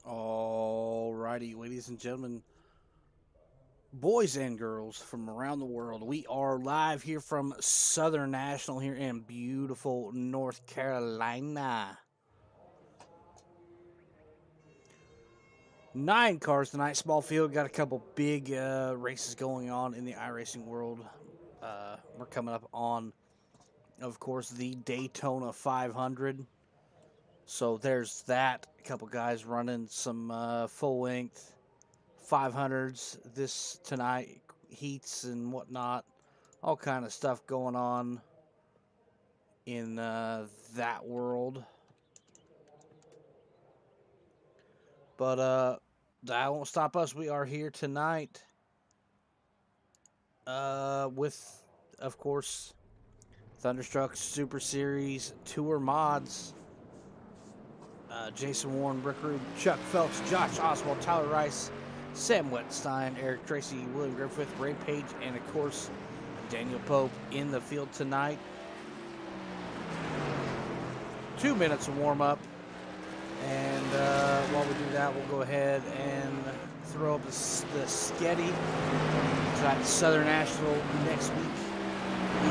Alrighty, ladies and gentlemen, boys and girls from around the world, we are live here from Southern National here in beautiful North Carolina. 9 cars tonight, small field, got a couple big races going on in the iRacing world. We're coming up on, of course, the Daytona 500. So there's that. A couple guys running some full-length 500s this tonight, heats and whatnot, all kind of stuff going on in that world. But that won't stop us. We are here tonight with, of course, Thunderstruck Super Series Tour mods. Jason Warren, Rick Rude, Chuck Phelps, Josh Oswald, Tyler Rice, Sam Wetstein, Eric Tracy, William Griffith, Ray Page, and of course, Daniel Pope in the field tonight. 2 minutes of warm up. And while we do that, we'll go ahead and throw up the sketty. Tonight, Southern National next week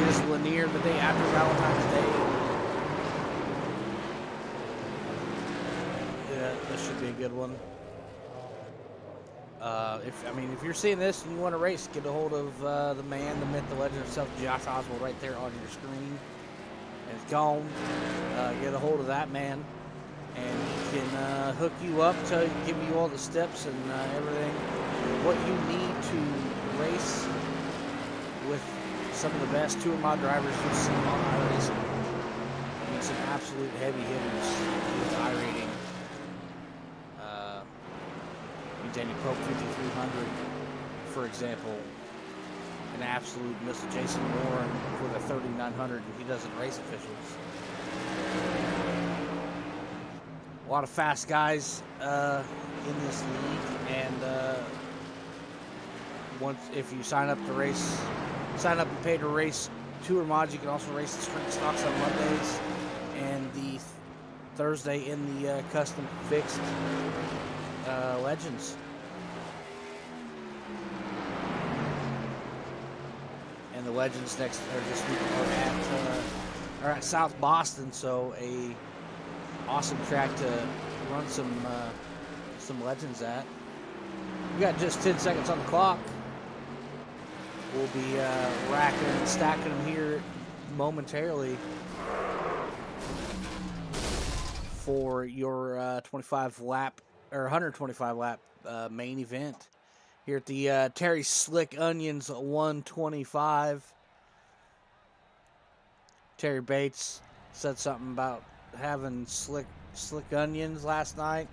is Lanier the day after Valentine's Day. This should be a good one. If you're seeing this and you want to race, get a hold of the man, the myth, the legend himself, Josh Oswald, right there on your screen. And it's gone. Get a hold of that man, and he can hook you up, give you all the steps and everything, what you need to race with some of the best tour mod drivers you've seen on iRacing. I mean, some absolute heavy hitters with iRating. Daniel Pope 5300, for example, an absolute missile. Jason Warren for the 3900. He doesn't race officials. A lot of fast guys in this league, and if you sign up and pay to race tour mods, you can also race the sprint stocks on Mondays and the Thursday in the custom fixed Legends. And the Legends this week are at South Boston, so a awesome track to run some Legends at. We got just 10 seconds on the clock. We'll be racking and stacking them here momentarily for your 25 lap or 125 lap main event here at the Terry Slick Onions 125. Terry Bates said something about having slick onions last night,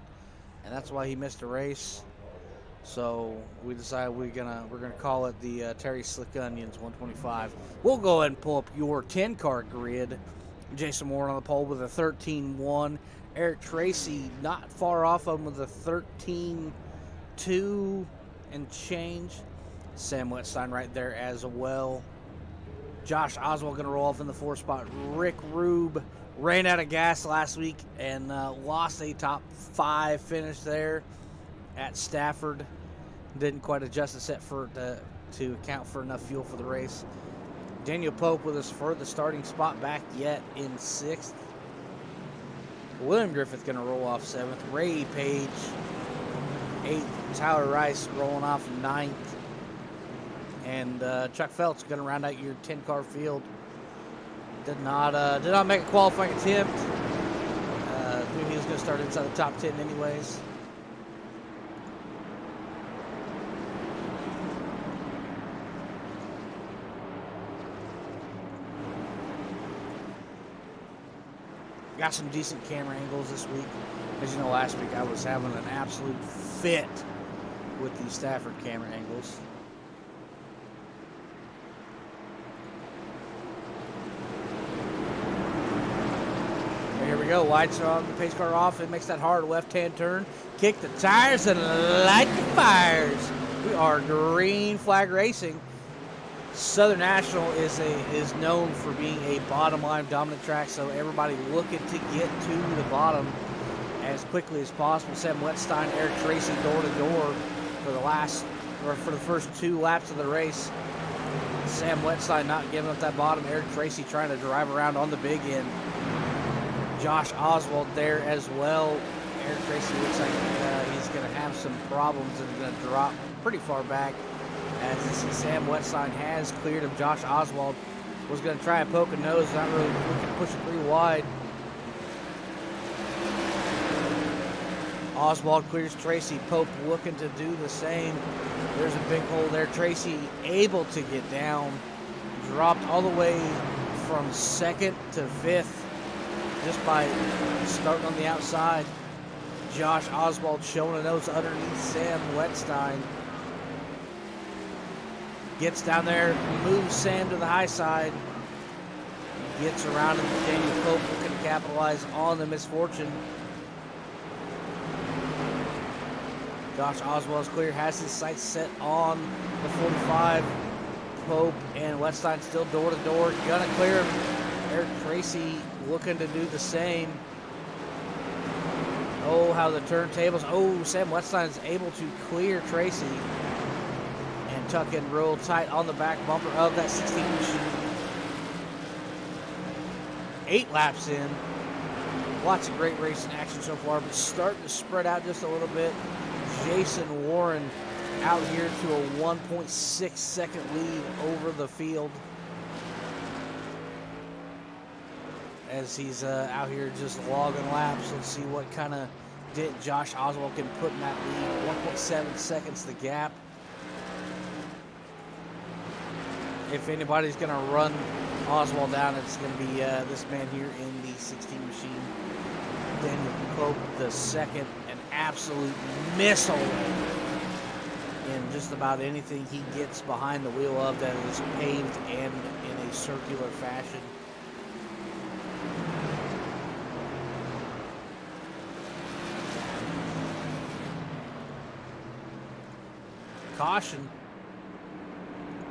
and that's why he missed a race. So we decided we're gonna call it the Terry Slick Onions 125. We'll go ahead and pull up your 10-car grid. Jason Warren on the pole with a 13-1. Eric Tracy not far off him with a 13-2 and change. Sam Wetstein right there as well. Josh Oswald going to roll off in the 4th spot. Rick Rube ran out of gas last week and lost a top 5 finish there at Stafford. Didn't quite adjust the set to account for enough fuel for the race. Daniel Pope with his furthest starting spot back yet in 6th. William Griffith going to roll off 7th. Ray Page 8th. Tyler Rice rolling off 9th. And Chuck Phelps going to round out your 10-car field. Did not make a qualifying attempt. Knew he was going to start inside the top 10 anyways. Got some decent camera angles this week. As you know, last week I was having an absolute fit with the Stafford camera angles. Here we go. Lights are on, the pace car off. It makes that hard left-hand turn. Kick the tires and light the fires. We are green flag racing. Southern National is known for being a bottom line dominant track, so everybody looking to get to the bottom as quickly as possible. Sam Wetstein, Eric Tracy door to door for the first 2 laps of the race. Sam Wetstein not giving up that bottom. Eric Tracy trying to drive around on the big end. Josh Oswald there as well. Eric Tracy looks like he's going to have some problems and going to drop pretty far back. As you see, Sam Wetstein has cleared him. Josh Oswald was going to try and poke a nose, not really looking to push it pretty wide. Oswald clears Tracy. Pope looking to do the same. There's a big hole there. Tracy able to get down. Dropped all the way from 2nd to 5th just by starting on the outside. Josh Oswald showing a nose underneath Sam Wetstein. Gets down there, moves Sam to the high side. Gets around and Daniel Pope looking to capitalize on the misfortune. Josh Oswald's clear, has his sights set on the 45. Pope and Wetstein still door to door, gonna clear him. Eric Tracy looking to do the same. Oh, how the turntables. Oh, Sam Wetstein is able to clear Tracy and tuck in real tight on the back bumper of that 16 machine. 8 laps in. Lots of great racing action so far, but starting to spread out just a little bit. Jason Warren out here to a 1.6 second lead over the field as he's out here just logging laps. Let's see what kind of dent Josh Oswald can put in that lead. 1.7 seconds the gap. If anybody's going to run Oswald down, it's going to be this man here in the 16 machine. Daniel Pope the second, an absolute missile in just about anything he gets behind the wheel of that is paved and in a circular fashion. Caution.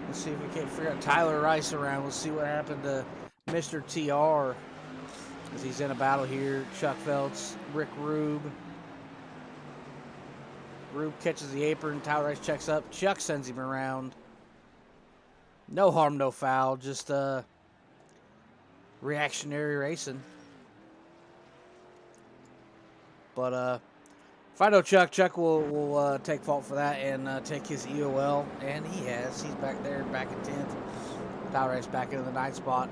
Let's see if we can't figure out Tyler Rice around. Let's see what happened to Mr. TR as he's in a battle here. Chuck Feltz, Rick Rube. Rube catches the apron. Tyler Rice checks up. Chuck sends him around. No harm, no foul. Just reactionary racing. But if I know Chuck, Chuck will take fault for that and take his EOL. And he has. He's back there, back in 10th. Tyler Rice back in the 9th spot.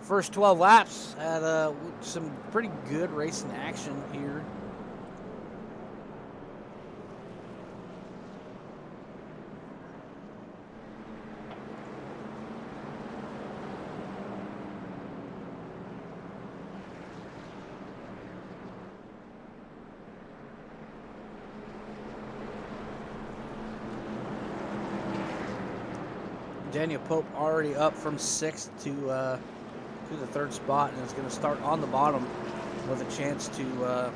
First 12 laps had some pretty good racing action here. Daniel Pope already up from 6th to the 3rd spot and is going to start on the bottom with a chance to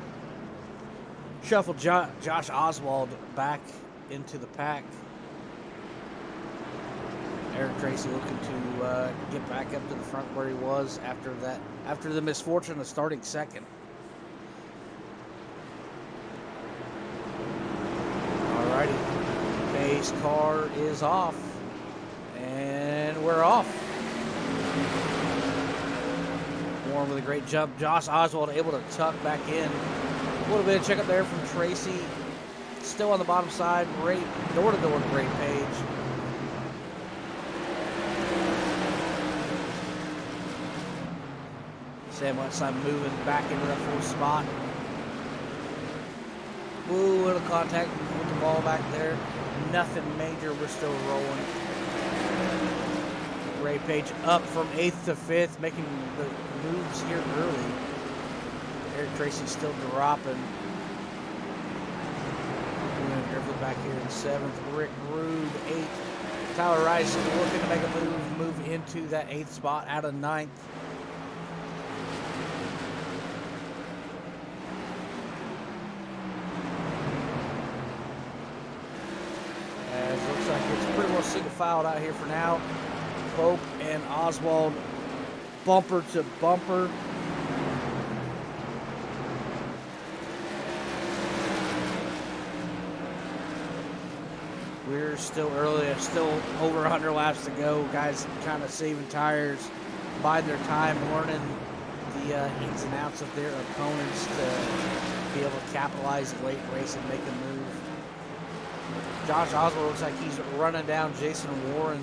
shuffle Josh Oswald back into the pack. Eric Tracy looking to get back up to the front where he was after the misfortune of starting 2nd. Alrighty, pace car is off. And we're off. Warren with a great jump. Josh Oswald able to tuck back in. A little bit of check up there from Tracy. Still on the bottom side. Great door-to-door, great page. Sam Wetstein moving back into that 4th spot. Ooh, little contact with the ball back there. Nothing major. We're still rolling. Ray Page up from 8th to 5th, making the moves here early. Eric Tracy still dropping. Griffith back here in 7th. Rick Rude, 8th. Tyler Rice is looking to make a move into that 8th spot out of 9th. As it looks like it's pretty well single filed out here for now. Pope and Oswald bumper to bumper. We're still early, still over 100 laps to go. Guys kind of saving tires, biding their time, learning the ins and outs of their opponents to be able to capitalize late race and make a move. Josh Oswald looks like he's running down Jason Warren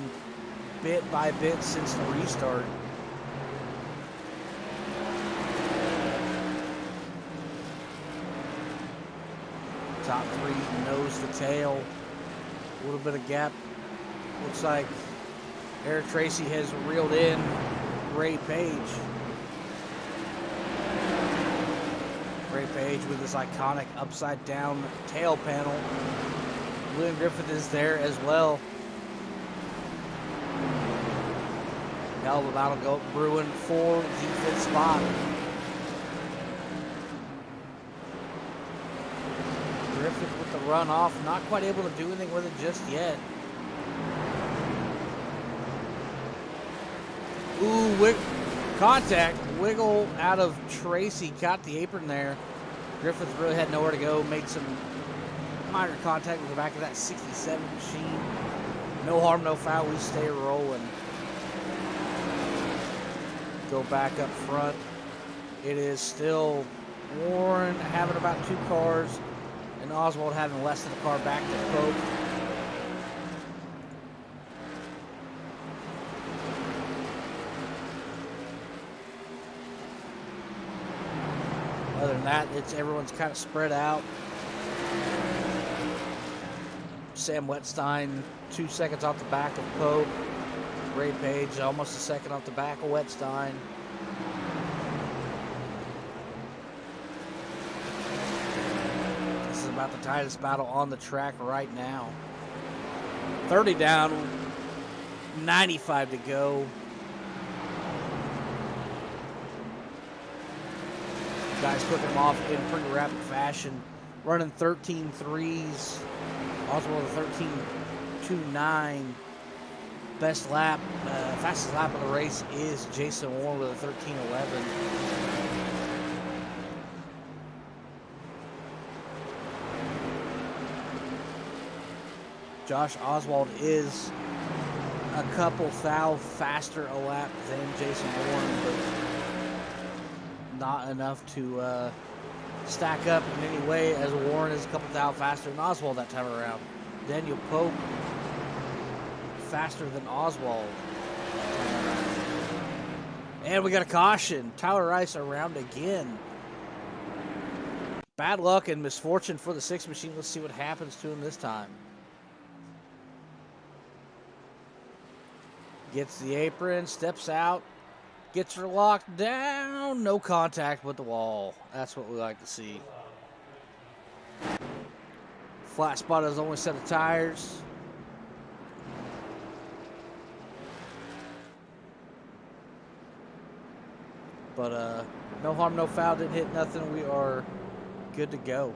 bit by bit since the restart. Top three nose to tail. A little bit of gap. Looks like Eric Tracy has reeled in Ray Page. Ray Page with his iconic upside down tail panel. William Griffith is there as well. Hell of a battle go brewing for the 5th spot. Griffith with the runoff, not quite able to do anything with it just yet. Ooh, contact, wiggle out of Tracy, caught the apron there. Griffith really had nowhere to go, made some minor contact with the back of that 67 machine. No harm, no foul, we stay rolling. Go back up front. It is still Warren having about 2 cars, and Oswald having less than a car back to Pope. Other than that, everyone's kind of spread out. Sam Wetstein 2 seconds off the back of Pope. Ray Page almost a second off the back of Wetstein. This is about the tightest battle on the track right now. 30 down, 95 to go. Guys cooking them off in pretty rapid fashion. Running 13.3s. Oswald a 13.29. Best lap, fastest lap of the race is Jason Warren with a 13.11. Josh Oswald is a couple thou faster a lap than Jason Warren, but not enough to stack up in any way, as Warren is a couple thou faster than Oswald that time around. Daniel Pope faster than Oswald. And we got a caution. Tyler Rice around again. Bad luck and misfortune for the 6 machine. Let's see what happens to him this time. Gets the apron, steps out, gets her locked down. No contact with the wall. That's what we like to see. Flat spot is only set of tires. But no harm, no foul, didn't hit nothing. We are good to go.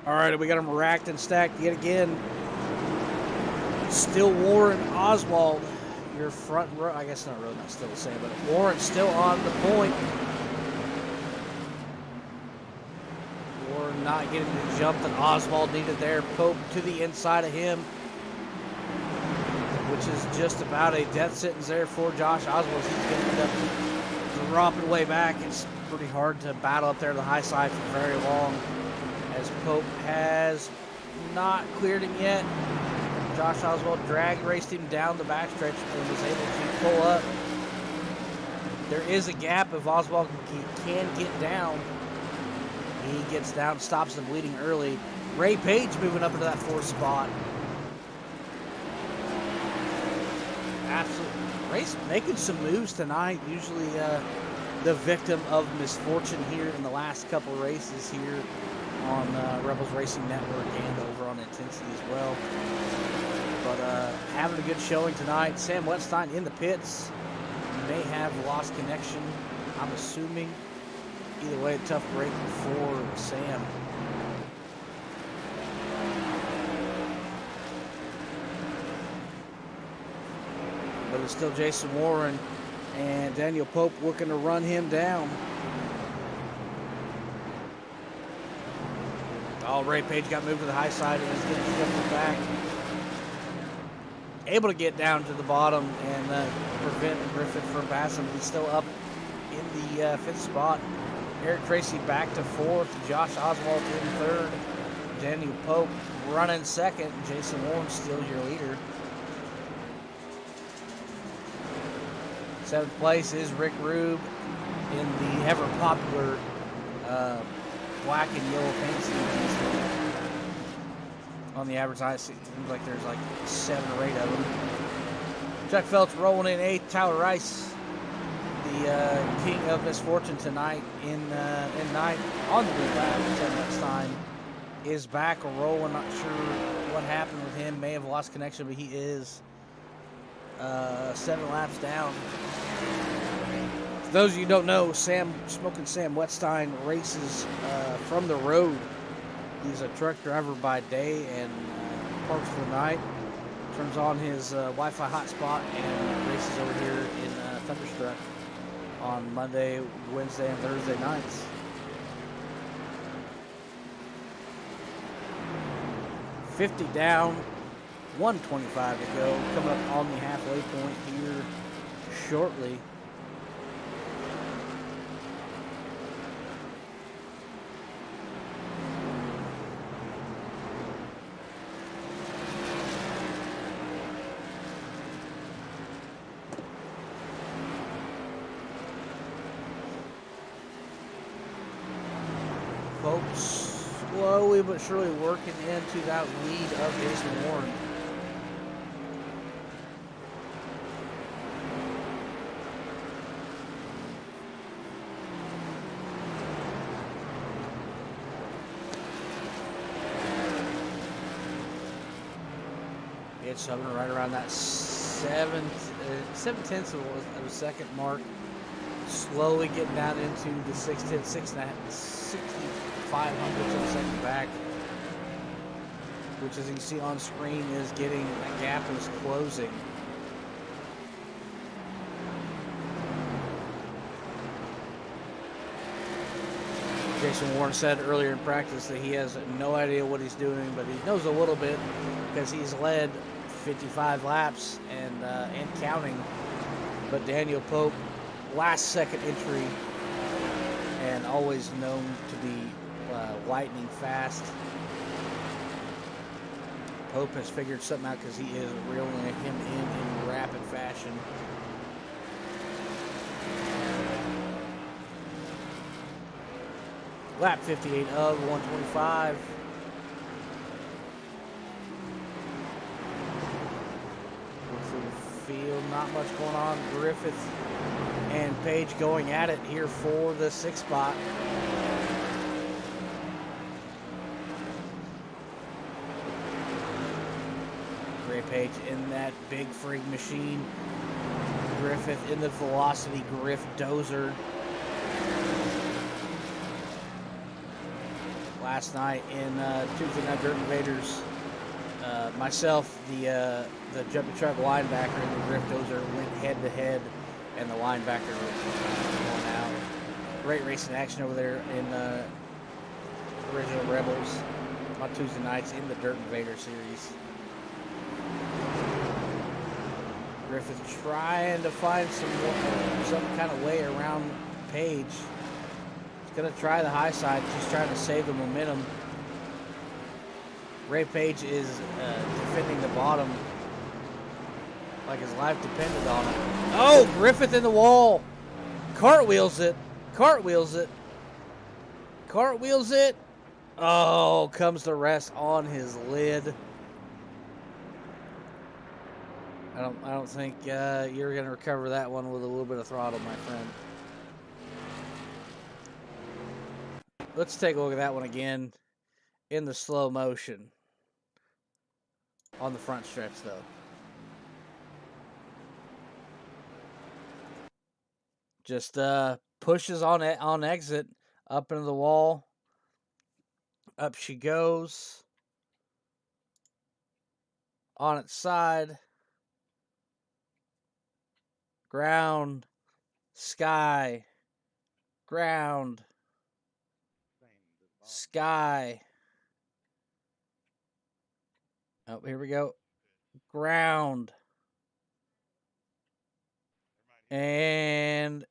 All right, we got them racked and stacked yet again. Still Warren Oswald, your front row. I guess not row, not still the same, but Warren still on the point. not getting the jump that Oswald needed there. Pope to the inside of him, which is just about a death sentence there for Josh Oswald. He's going to end up dropping way back. It's pretty hard to battle up there to the high side for very long, as Pope has not cleared him yet. Josh Oswald drag raced him down the backstretch and was able to pull up. There is a gap if Oswald can get down. He gets down, stops the bleeding early. Ray Page moving up into that 4th spot. Absolutely. Ray's making some moves tonight. Usually the victim of misfortune here in the last couple races here on Rebels Racing Network and over on Intensity as well. But having a good showing tonight. Sam Wetstein in the pits. May have lost connection, I'm assuming. Either way, a tough break for Sam. But it's still Jason Warren and Daniel Pope looking to run him down. Oh, Ray Page got moved to the high side and is going to jump the back. Able to get down to the bottom and prevent Griffith from passing. He's still up in the 5th spot. Eric Tracy back to 4th. Josh Oswald in 3rd. Daniel Pope running 2nd. Jason Warren still your leader. 7th place is Rick Rube in the ever popular black and yellow paint scheme. On the advertising, it seems like there's like 7 or 8 of them. Chuck Phelps rolling in 8th. Tyler Rice, the king of misfortune tonight in 9th on the lead lap. Next time is back rolling. Not sure what happened with him. May have lost connection, but he is 7 laps down. For those of you who don't know, Smoking Sam Wetstein races from the road. He's a truck driver by day and parks for the night. Turns on his Wi-Fi hotspot and races over here in Thunderstruck on Monday, Wednesday, and Thursday nights. $50 down, 125 to go. Coming up on the halfway point here shortly. Folks slowly but surely working into that lead of Jason Warren. It's hovering right around that 7/10 of a second mark. Slowly getting down into the 6,500 of a second back, which, as you can see on screen, is getting that gap is closing. Jason Warren said earlier in practice that he has no idea what he's doing, but he knows a little bit because he's led 55 laps and counting. But Daniel Pope, last second entry, and always known to be lightning fast. Pope has figured something out because he is reeling him in rapid fashion. Lap 58 of 125. Look through the field, not much going on. Griffith and Page going at it here for the 6th spot. Ray Page in that big frig machine. Griffith in the Velocity Griff Dozer. Last night in Tuesday Night Dirt Invaders, myself, the jumping truck linebacker, and the Griff Dozer went head to head, and the linebacker was going out. Great racing action over there in original Rebels on Tuesday nights in the Dirt Invader series. Griffith trying to find some kind of way around Page. He's going to try the high side, just trying to save the momentum. Ray Page is defending the bottom like his life depended on it. Oh, Griffith in the wall. Cartwheels it. Cartwheels it. Cartwheels it. Oh, comes to rest on his lid. I don't think you're going to recover that one with a little bit of throttle, my friend. Let's take a look at that one again in the slow motion. On the front stretch, though. Just pushes on exit, up into the wall. Up she goes. On its side. Ground. Sky. Ground. Sky. Oh, here we go. Ground. And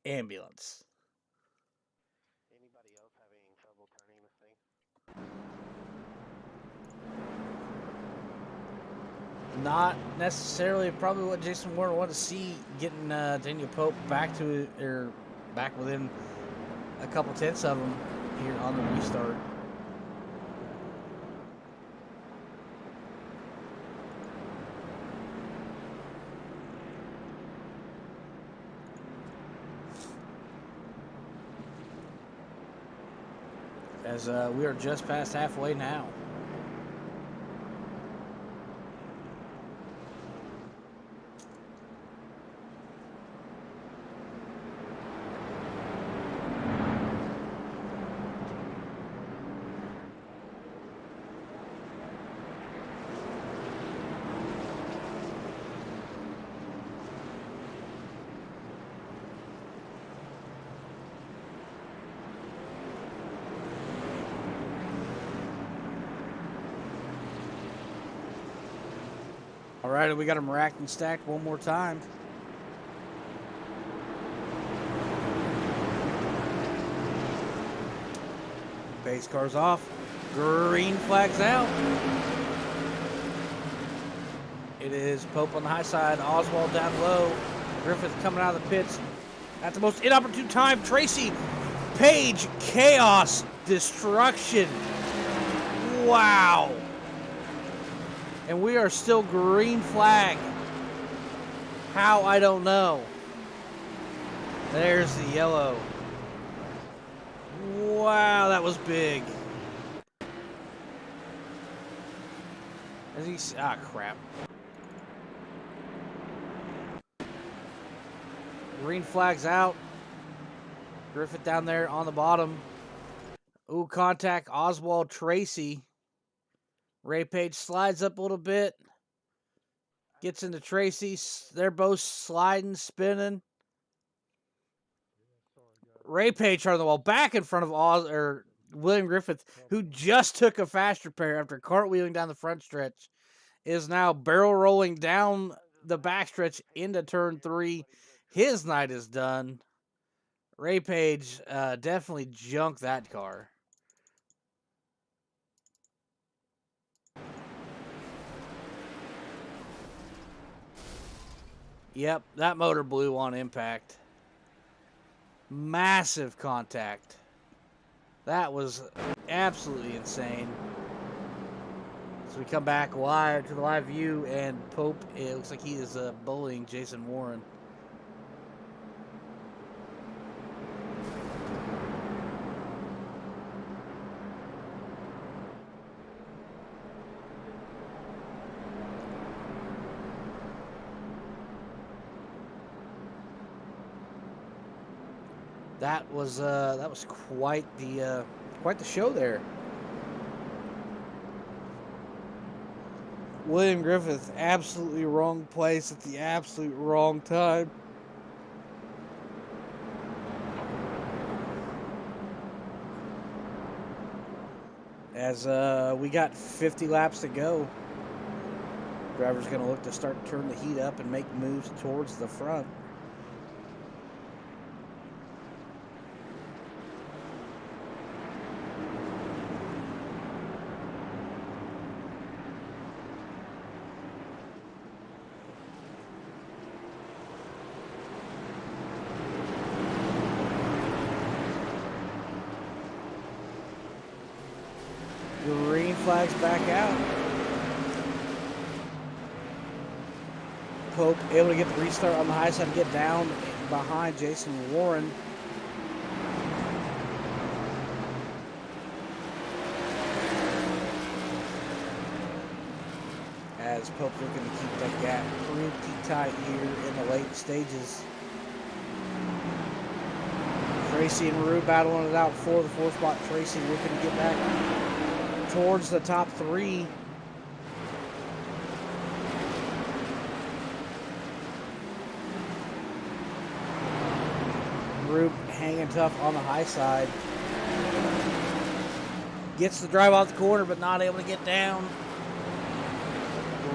ambulance. Anybody else having trouble turning this thing? Not necessarily probably what Jason Warner wanted to see, getting Daniel Pope back to back within a couple tenths of him here on the restart. As we are just past halfway now. All right, we got them racked and stacked one more time. Base car's off. Green flag's out. It is Pope on the high side, Oswald down low. Griffith coming out of the pits at the most inopportune time. Tracy, Page, chaos, destruction. Wow. And we are still green flag. How, I don't know. There's the yellow. Wow, that was big. As he, crap. Green flag's out. Griffith down there on the bottom. Ooh, contact Oswald Tracy. Ray Page slides up a little bit. Gets into Tracy. They're both sliding, spinning. Ray Page on the wall. Back in front of William Griffith, who just took a fast repair after cartwheeling down the front stretch, is now barrel rolling down the backstretch into turn 3. His night is done. Ray Page definitely junked that car. Yep, that motor blew on impact. Massive contact. That was absolutely insane. So we come back live to the live view, and Pope, it looks like he is bullying Jason Warren. That was quite the show there. William Griffith, absolutely wrong place at the absolute wrong time. As we got 50 laps to go. Driver's going to look to turn the heat up and make moves towards the front. Green flags back out. Pope able to get the restart on the high side, get down behind Jason Warren. As Pope looking to keep that gap pretty tight here in the late stages. Tracy and Rue battling it out for the 4th spot. Tracy looking to get back towards the top 3. Rube hanging tough on the high side. Gets the drive off the corner, but not able to get down.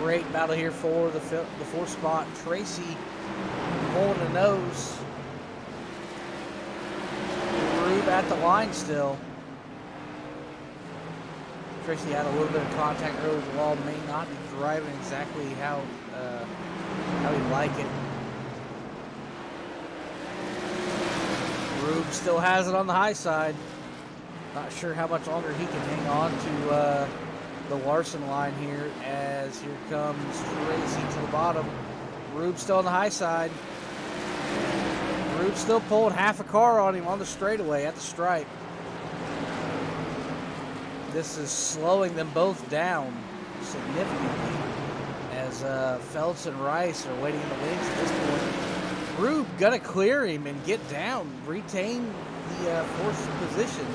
Great battle here for the 4th spot. Tracy holding the nose. Rube at the line still. Tracy had a little bit of contact early with the wall. May not be driving exactly how he'd like it. Rube still has it on the high side. Not sure how much longer he can hang on to the Larson line here, as here comes Tracy to the bottom. Rube still on the high side. Rube still pulling half a car on him on the straightaway at the stripe. This is slowing them both down significantly, as Phelps and Rice are waiting in the wings at this point. Rube gonna clear him and get down, retain the 4th position.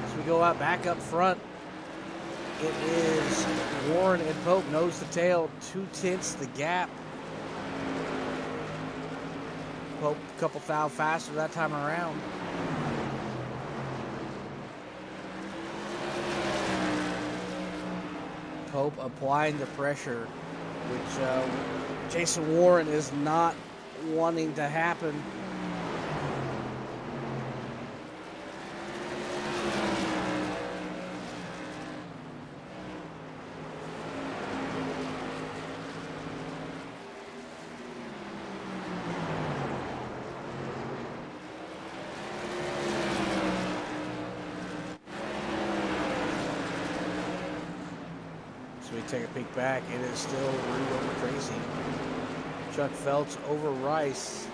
As we go out back up front, it is Warren and Pope nose to tail, 2/10 the gap. Pope a couple thou faster that time around. Pope applying the pressure, which Jason Warren is not wanting to happen. So we take a peek back. It is still Reed over Tracy. Chuck Phelps over Rice.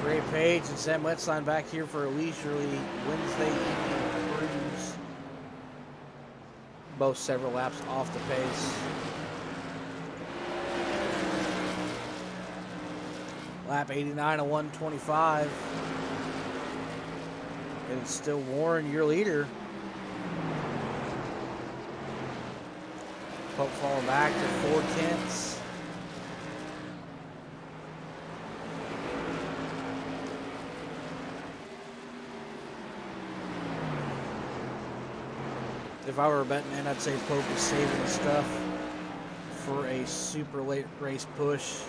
Ray Page and Sam Wetzline back here for a leisurely Wednesday evening cruise. Both several laps off the pace. Lap 89 of 125. And it's still Warren, your leader. Pope falling back to 4/10. If I were a betting man, I'd say Pope is saving his stuff for a super late race push.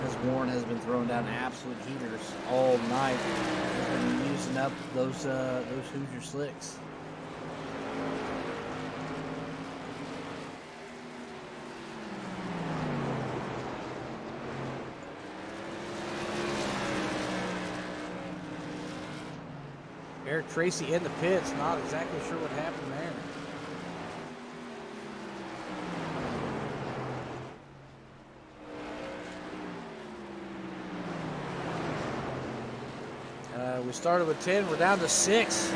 As Warren has been throwing down absolute heaters all night. He's been using up those Hoosier slicks. Eric Tracy in the pits, not exactly sure what happened there. We started with 10, we're down to 6.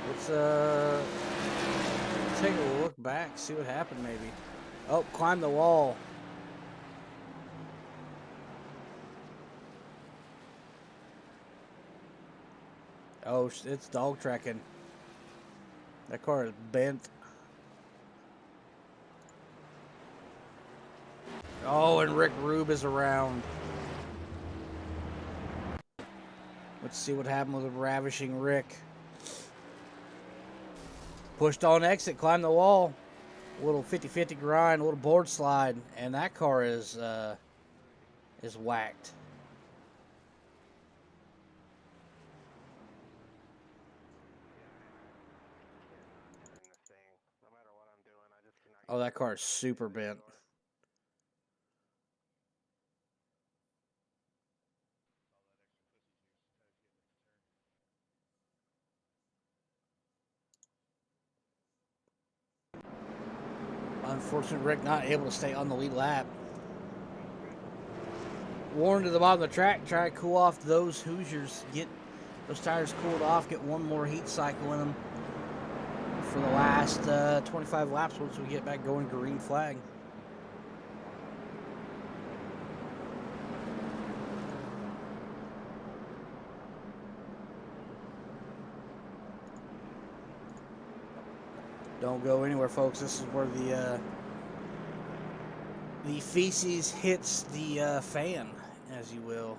Let's take a look back, see what happened maybe. Oh, climb the wall. Oh, it's dog tracking. That car is bent. Oh, and Rick Rube is around. Let's see what happened with a ravishing Rick. Pushed on exit, climbed the wall. A little 50-50 grind, a little board slide, and that car is whacked. Oh, that car is super bent. Unfortunate Rick not able to stay on the lead lap. Warren to the bottom of the track, try to cool off those Hoosiers. Get those tires cooled off, get one more heat cycle in them for the last 25 laps once we get back going green flag. Don't go anywhere, folks. This is where the feces hits the fan, as you will.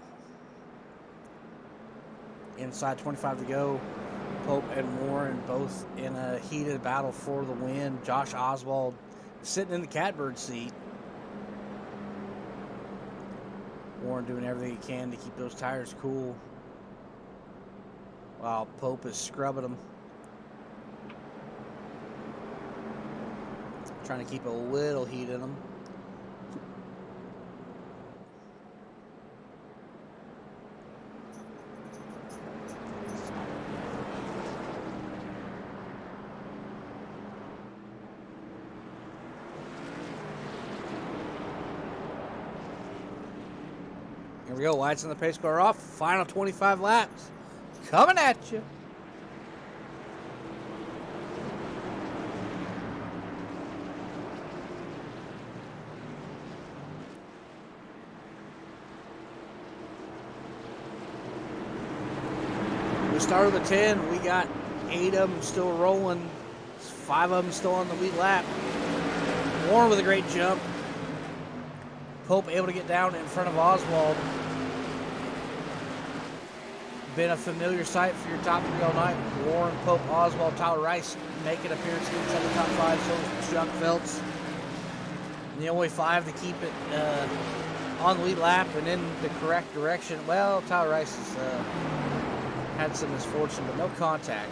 Inside 25 to go. Pope and Warren both in a heated battle for the win. Josh Oswald sitting in the catbird seat. Warren doing everything he can to keep those tires cool, while Pope is scrubbing them. Trying to keep a little heat in them. Here we go, lights on the pace car off. Final 25 laps. Coming at you. We started with 10. We got 8 of them still rolling. 5 of them still on the lead lap. Warren with a great jump. Pope able to get down in front of Oswald. Been a familiar sight for your top 3 all night. Warren, Pope, Oswald, Tyler Rice making appearances inside the top 5. So is Chuck Phelps. And the only 5 to keep it on the lead lap and in the correct direction. Well, Tyler Rice has had some misfortune, but no contact.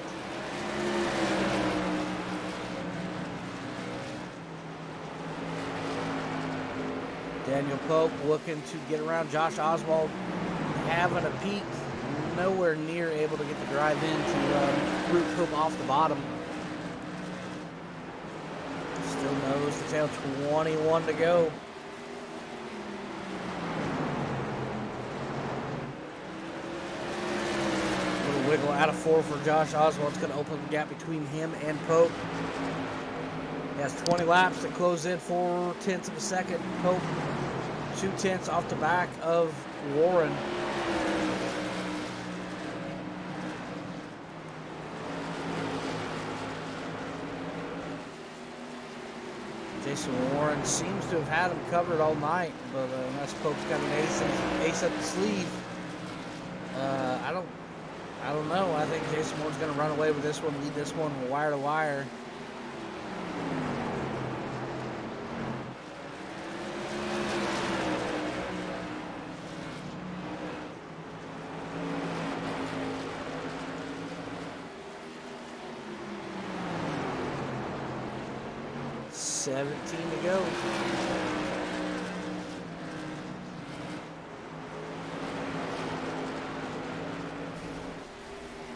Daniel Pope looking to get around Josh Oswald, having a peek. Nowhere near able to get the drive in to root Pope off the bottom. Still nose to tail, 21 to go. Little wiggle out of 4 for Josh Oswald. It's going to open the gap between him and Pope. He has 20 laps to close in, 4/10 of a second. Pope 2/10 off the back of Warren. Jason Warren seems to have had him covered all night, but unless Pope's got an ace up the sleeve, I don't know. I think Jason Warren's going to run away with this one, lead this one wire to wire. $17 to go.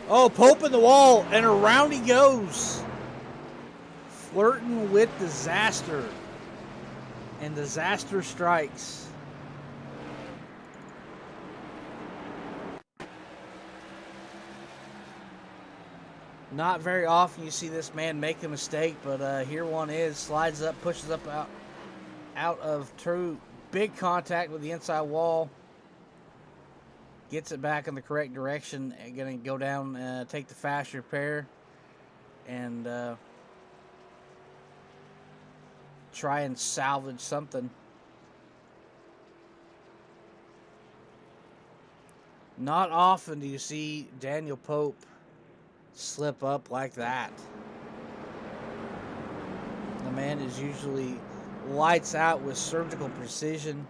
Oh, Pope in the wall, and around he goes. Flirting with disaster. And disaster strikes. Not very often you see this man make a mistake, but here one is. Slides up, pushes up out of true big contact with the inside wall. Gets it back in the correct direction. And going to go down, take the fast repair, and try and salvage something. Not often do you see Daniel Pope slip up like that. The man is usually lights out with surgical precision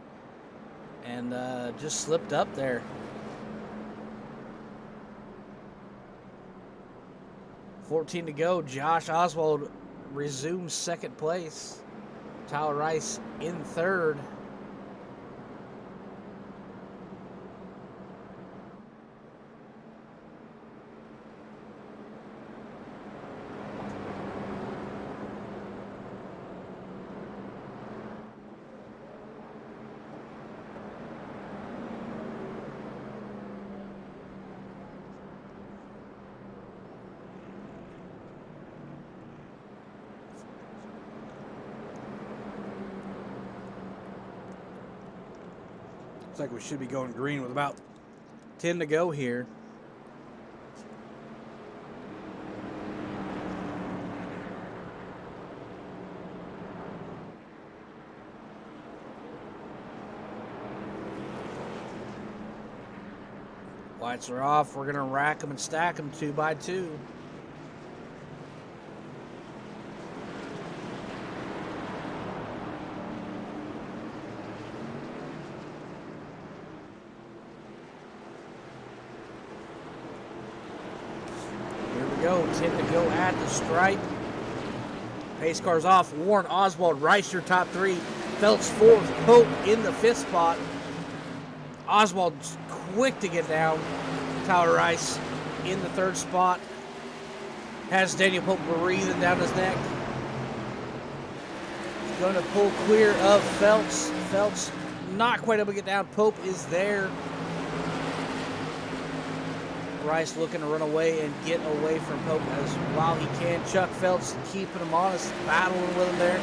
and just slipped up there. $14 to go. Josh Oswald resumes second place. Tyler Rice in third. Looks like we should be going green with about 10 to go here. Lights are off. We're going to rack them and stack them 2 by 2. Go. 10 to go at the stripe. Pace car's off. Warren, Oswald, Rice, your top 3. Phelps 4th. Pope in the 5th spot. Oswald's quick to get down. Tyler Rice in the 3rd spot. Has Daniel Pope breathing down his neck. He's going to pull clear of Phelps. Phelps not quite able to get down. Pope is there. Rice looking to run away and get away from Pope as while he can. Chuck Phelps keeping him honest, battling with him there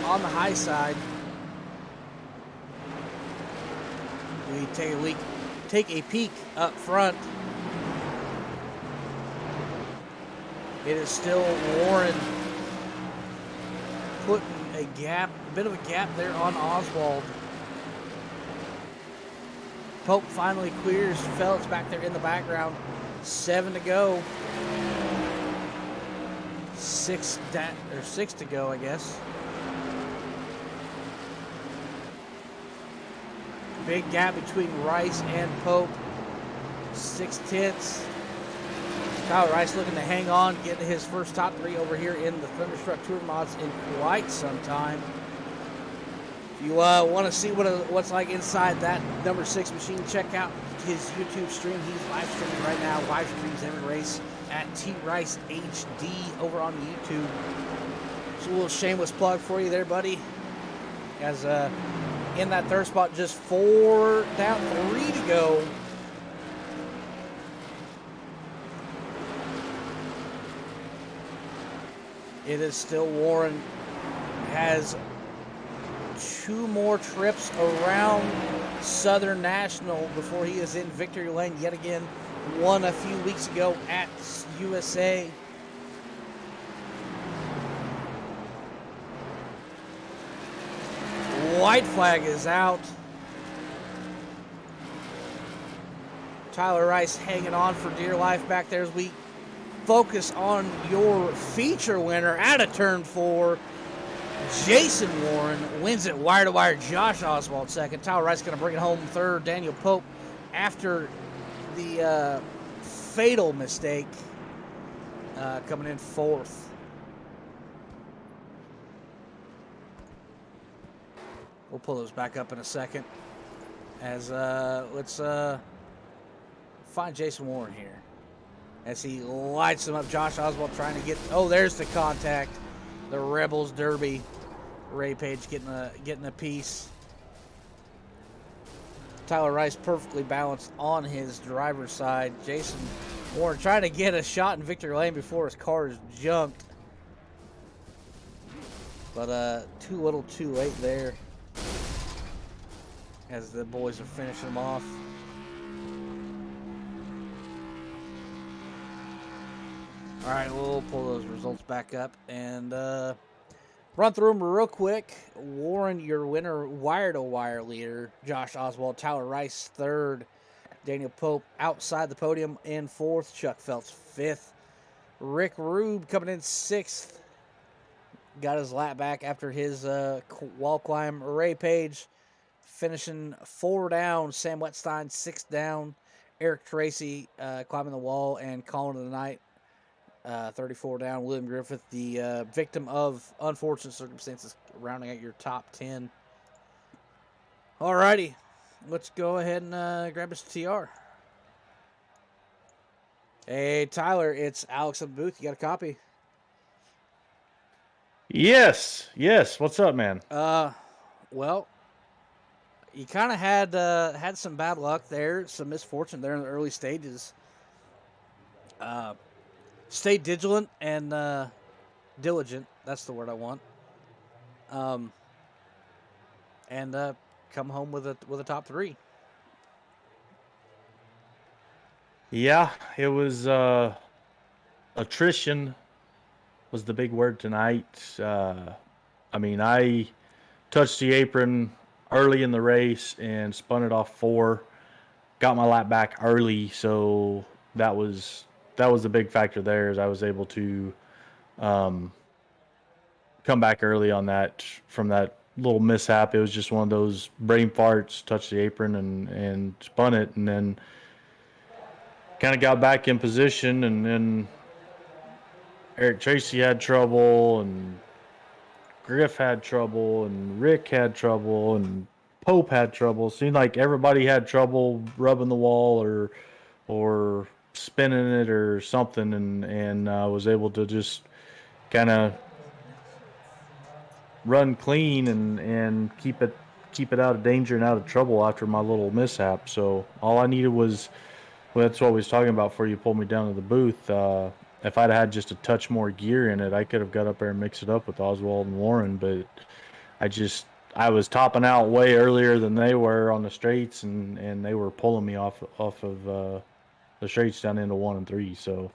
on the high side. We take a peek up front. It is still Warren putting a bit of a gap there on Oswald. Pope finally clears Phelps back there in the background. 7 to go. 6 to go, I guess. Big gap between Rice and Pope. 6/10. Tyler Rice looking to hang on, get his first top 3 over here in the Thunderstruck Tour Mods in quite some time. If you want to see what's like inside that number 6 machine, check out his YouTube stream. He's live streaming right now. Live streams every race at T-Rice HD over on YouTube. Just a little shameless plug for you there, buddy. As in that 3rd spot, just 4 down, 3 to go. It is still Warren. Has 2 more trips around Southern National before he is in victory lane yet again. Won a few weeks ago at USA. White flag is out. Tyler Rice hanging on for dear life back there as we focus on your feature winner out of turn 4. Jason Warren wins it wire to wire. Josh Oswald 2nd. Tyler Rice going to bring it home 3rd. Daniel Pope, after the fatal mistake, coming in 4th. We'll pull those back up in a second. As let's find Jason Warren here. As he lights him up. Josh Oswald trying to get. Oh, there's the contact. The Rebels Derby. Ray Page getting a piece. Tyler Rice perfectly balanced on his driver's side. Jason Warren trying to get a shot in victory lane before his car is junked. But too little too late there. As the boys are finishing them off. All right, we'll pull those results back up and run through them real quick. Warren, your winner, wire-to-wire leader. Josh Oswald, Tyler Rice, 3rd. Daniel Pope outside the podium in 4th. Chuck Phelps 5th. Rick Rube coming in 6th. Got his lap back after his wall climb. Ray Page finishing 4 down. Sam Wetstein 6 down. Eric Tracy climbing the wall and calling it a night. 34 down. William Griffith, the victim of unfortunate circumstances, rounding out your top 10. Alrighty, let's go ahead and grab his TR. Hey, Tyler, it's Alex in the booth. You got a copy? Yes. What's up, man? Well, you kind of had some bad luck there, some misfortune there in the early stages. Stay vigilant and diligent. That's the word I want. And come home with a top 3. Yeah, it was attrition was the big word tonight. I mean, I touched the apron early in the race and spun it off 4. Got my lap back early, so that was the big factor there. Is I was able to come back early on that from that little mishap. It was just one of those brain farts. Touched the apron and spun it, and then kind of got back in position, and then Eric Tracy had trouble, and Griff had trouble, and Rick had trouble, and Pope had trouble. Seemed like everybody had trouble rubbing the wall or spinning it or something, and was able to just kind of run clean and keep it out of danger and out of trouble after my little mishap. So all I needed was, well, that's what we was talking about before you pulled me down to the booth. If I'd had just a touch more gear in it, I could have got up there and mixed it up with Oswald and Warren. But I was topping out way earlier than they were on the straights, and they were pulling me off of the straights down into 1 and 3. So,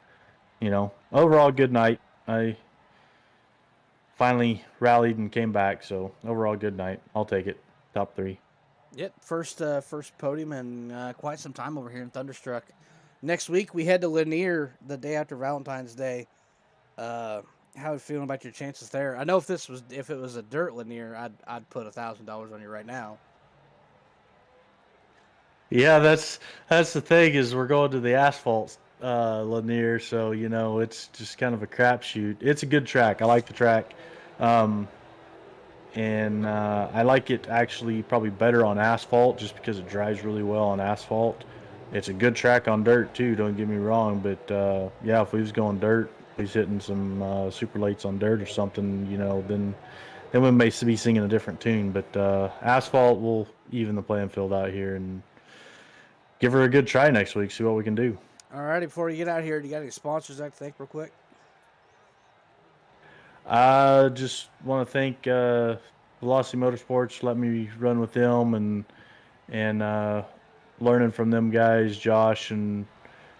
overall good night. I finally rallied and came back. So overall good night. I'll take it. Top 3. Yep, first podium in quite some time over here in Thunderstruck. Next week we head to Lanier the day after Valentine's Day. How are you feeling about your chances there? I know if it was a dirt Lanier, I'd put $1,000 on you right now. Yeah, that's the thing is we're going to the asphalt Lanier, so it's just kind of a crapshoot. It's a good track. I like the track, and I like it actually probably better on asphalt just because it drives really well on asphalt. It's a good track on dirt too. Don't get me wrong, but yeah, if we was going dirt, we was hitting some super lates on dirt or something, then we may be singing a different tune. But asphalt will even the playing field out here and give her a good try next week. See what we can do. All righty, before you get out here, do you got any sponsors I can thank real quick? I just want to thank Velocity Motorsports. Let me run with them and learning from them guys, Josh and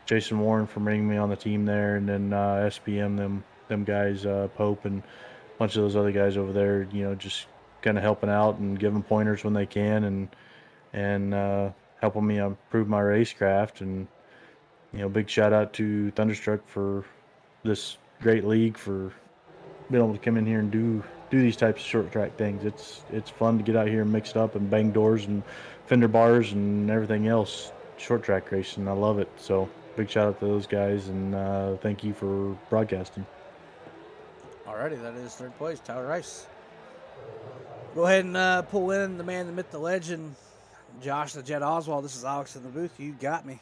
Jason Warren, for bringing me on the team there, and then SPM, them guys, Pope and a bunch of those other guys over there. Just kind of helping out and giving pointers when they can, and helping me improve my racecraft. And big shout out to Thunderstruck for this great league, for being able to come in here and do these types of short track things. It's fun to get out here and mix it up and bang doors and fender bars and everything else short track racing. I love it. So big shout out to those guys, and thank you for broadcasting. Alrighty, that is 3rd place, Tyler Rice. Go ahead and pull in the man, the myth, the legend, Josh the Jet Oswald. This is Alex in the booth. You got me.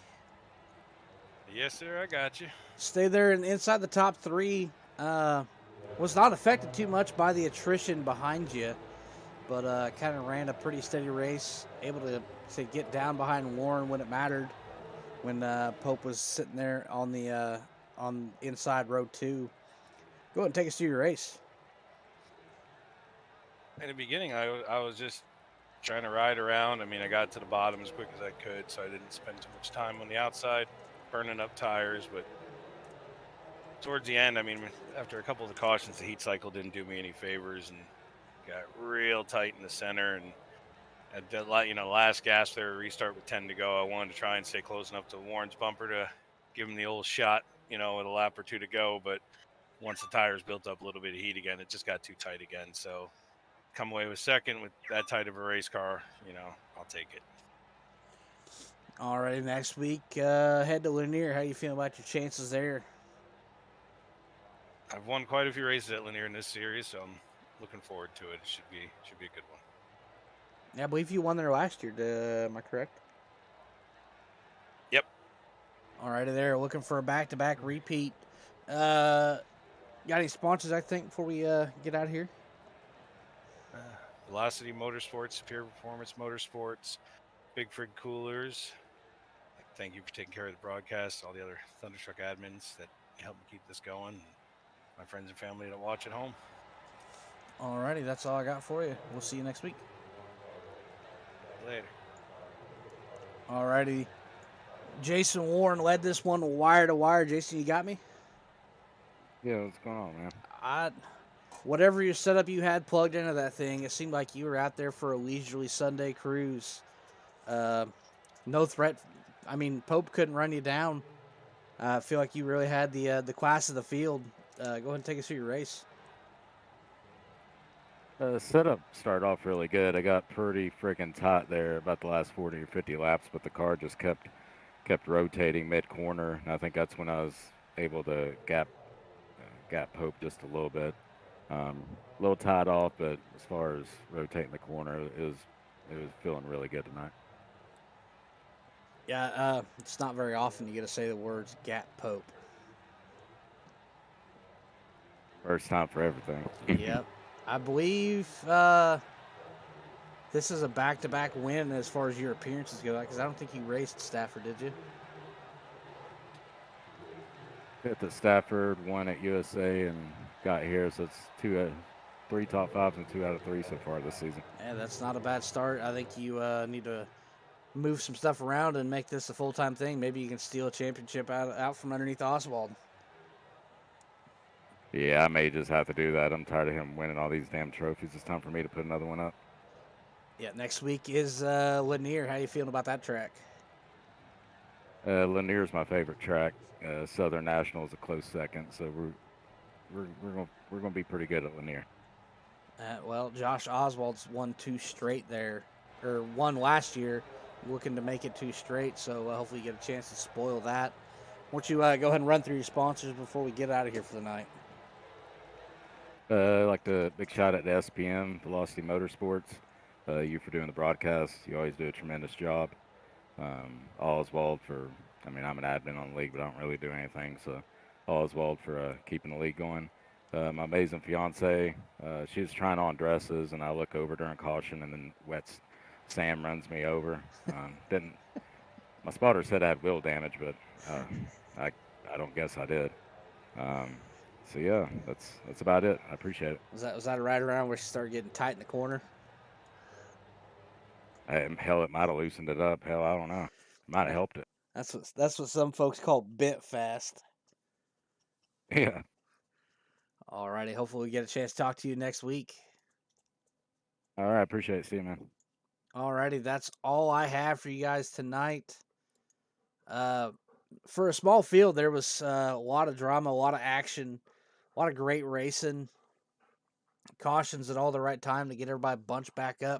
Yes, sir, I got you. Stay there and inside the top 3. Was not affected too much by the attrition behind you, but kind of ran a pretty steady race. Able to get down behind Warren when it mattered. When Pope was sitting there on the on inside row 2. Go ahead and take us through your race. In the beginning, I was just trying to ride around. I mean, I got to the bottom as quick as I could, so I didn't spend too much time on the outside burning up tires. But towards the end, I mean, after a couple of the cautions, the heat cycle didn't do me any favors and got real tight in the center. And At the last gas there, restart with 10 to go. I wanted to try and stay close enough to Warren's bumper to give him the old shot, with a lap or two to go. But once the tires built up a little bit of heat again, it just got too tight again. So come away with second with that tight of a race car, I'll take it. All right, next week, head to Lanier. How you feeling about your chances there? I've won quite a few races at Lanier in this series, so I'm looking forward to it. It should be a good one. Yeah, I believe you won there last year. Am I correct? Yep. All righty there. Looking for a back-to-back repeat. Got any sponsors, I think, before we get out of here? Velocity Motorsports, Superior Performance Motorsports, Bigford Coolers. Thank you for taking care of the broadcast. All the other Thunderstruck admins that help me keep this going. And my friends and family that watch at home. All righty. That's all I got for you. We'll see you next week. Later. All righty. Jason Warren led this one wire to wire. Jason, you got me? Yeah, what's going on, man? Whatever your setup you had plugged into that thing, it seemed like you were out there for a leisurely Sunday cruise. No threat. I mean, Pope couldn't run you down. I feel like you really had the class of the field. Go ahead and take us through your race. Setup started off really good. I got pretty freaking tight there about the last 40 or 50 laps, but the car just kept rotating mid-corner, and I think that's when I was able to gap Pope just a little bit. A little tied off, but as far as rotating the corner, it was feeling really good tonight. Yeah, it's not very often you get to say the words "Gap Pope." First time for everything. Yep. I believe this is a back-to-back win as far as your appearances go, because I don't think you raced Stafford, did you? Hit at Stafford, won at USA, and got here, so it's 3 top 5s and 2 out of 3 so far this season. Yeah, that's not a bad start. I think you need to move some stuff around and make this a full-time thing. Maybe you can steal a championship out from underneath Oswald. Yeah, I may just have to do that. I'm tired of him winning all these damn trophies. It's time for me to put another one up. Yeah, next week is Lanier. How you feeling about that track? Lanier's my favorite track. Southern National is a close second, so we're gonna be pretty good at Lanier. Well, Josh Oswald's won 2 straight there, or won last year, looking to make it 2 straight. So hopefully you get a chance to spoil that. Why don't you go ahead and run through your sponsors before we get out of here for the night? I'd like to big shout out to SPM Velocity Motorsports. You for doing the broadcast. You always do a tremendous job. Oswald for, I'm an admin on the league, but I don't really do anything. So Oswald for keeping the league going. My amazing fiance, she's trying on dresses, and I look over during caution, and then Sam runs me over. My spotter said I had wheel damage, but I don't guess I did. So yeah, that's about it. I appreciate it. Was that right around where she started getting tight in the corner? Hell, it might have loosened it up. Hell, I don't know. Might have helped it. That's what some folks call bent fast. Yeah. All righty. Hopefully we get a chance to talk to you next week. All right. Appreciate it. See you, man. All righty. That's all I have for you guys tonight. For a small field, there was a lot of drama, a lot of action, a lot of great racing. Cautions at all the right time to get everybody bunched back up.